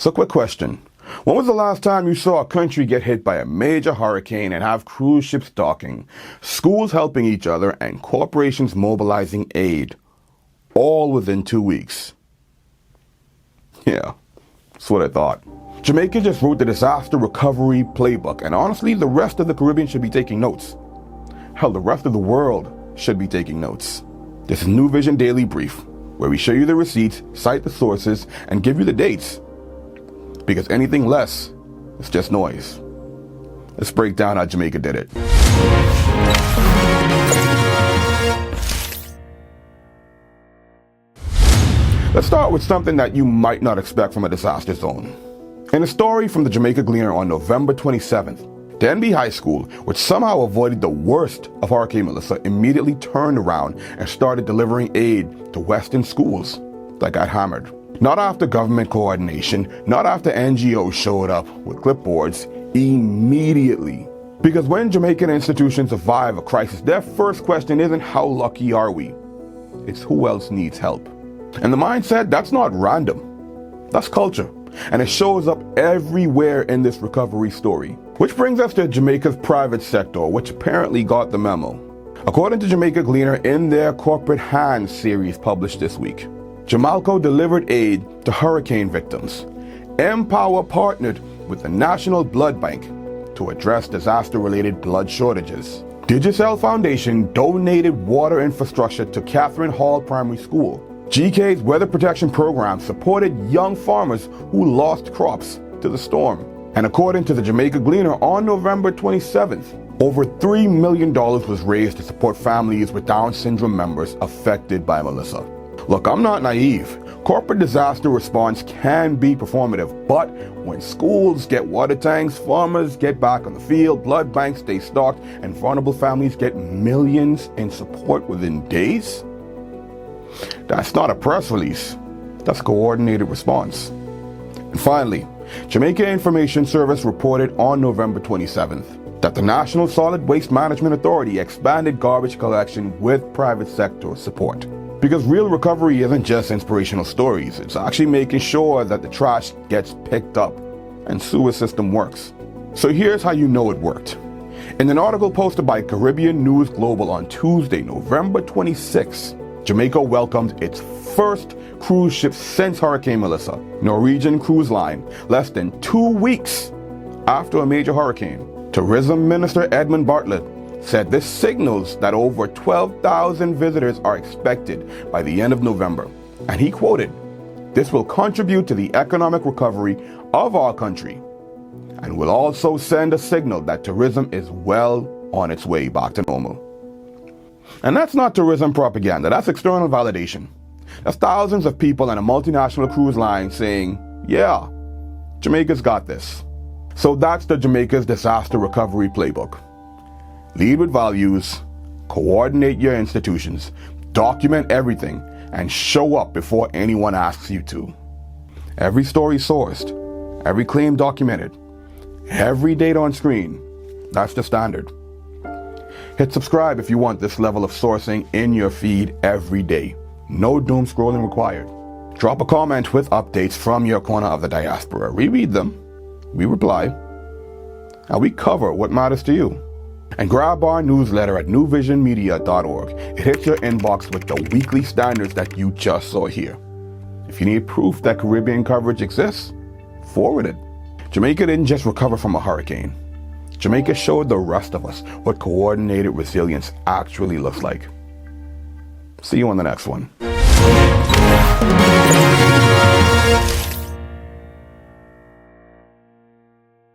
So quick question. When was the last time you saw a country get hit by a major hurricane and have cruise ships docking, schools helping each other, and corporations mobilizing aid, all within 2 weeks? Yeah, that's what I thought. Jamaica just wrote the Disaster Recovery Playbook, and honestly, the rest of the Caribbean should be taking notes. Hell, the rest of the world should be taking notes. This is NuVision Daily Brief, where we show you the receipts, cite the sources, and give you the dates. Because anything less is just noise. Let's break down how Jamaica did it. Let's start with something that you might not expect from a disaster zone. In a story from the Jamaica Gleaner on November 27th, Denby High School, which somehow avoided the worst of Hurricane Melissa, immediately turned around and started delivering aid to Western schools that got hammered. Not after government coordination, not after NGOs showed up with clipboards, immediately. Because when Jamaican institutions survive a crisis, their first question isn't how lucky are we? It's who else needs help. And the mindset, that's not random. That's culture. And it shows up everywhere in this recovery story. Which brings us to Jamaica's private sector, which apparently got the memo. According to Jamaica Gleaner in their Corporate Hands series published this week, Jamalco delivered aid to hurricane victims. MPOWA partnered with the National Blood Bank to address disaster-related blood shortages. Digicel Foundation donated water infrastructure to Catherine Hall Primary School. GK's weather protection program supported young farmers who lost crops to the storm. And according to the Jamaica Gleaner, on November 27th, over $3 million was raised to support families with Down syndrome members affected by Melissa. Look, I'm not naive. Corporate disaster response can be performative, but when schools get water tanks, farmers get back on the field, blood banks stay stocked, and vulnerable families get millions in support within days, that's not a press release. That's a coordinated response. And finally, Jamaica Information Service reported on November 27th that the National Solid Waste Management Authority expanded garbage collection with private sector support. Because real recovery isn't just inspirational stories, it's actually making sure that the trash gets picked up and sewer system works. So here's how you know it worked. In an article posted by Caribbean News Global on Tuesday, November 26, Jamaica welcomed its first cruise ship since Hurricane Melissa, Norwegian Cruise Line, less than 2 weeks after a major hurricane. Tourism Minister Edmund Bartlett said this signals that over 12,000 visitors are expected by the end of November. And he quoted, "This will contribute to the economic recovery of our country and will also send a signal that tourism is well on its way back to normal." And that's not tourism propaganda, that's external validation. That's thousands of people on a multinational cruise line saying, yeah, Jamaica's got this. So that's the Jamaica's Disaster Recovery Playbook. Lead with values, coordinate your institutions, document everything, and show up before anyone asks you to. Every story sourced, every claim documented, every date on screen. That's the standard. Hit subscribe if you want this level of sourcing in your feed every day. No doom scrolling required. Drop a comment with updates from your corner of the diaspora. We read them, we reply, and we cover what matters to you. And grab our newsletter at NuVisionMedia.org. It hits your inbox with the weekly standards that you just saw here. If you need proof that Caribbean coverage exists, forward it. Jamaica didn't just recover from a hurricane. Jamaica showed the rest of us what coordinated resilience actually looks like. See you on the next one.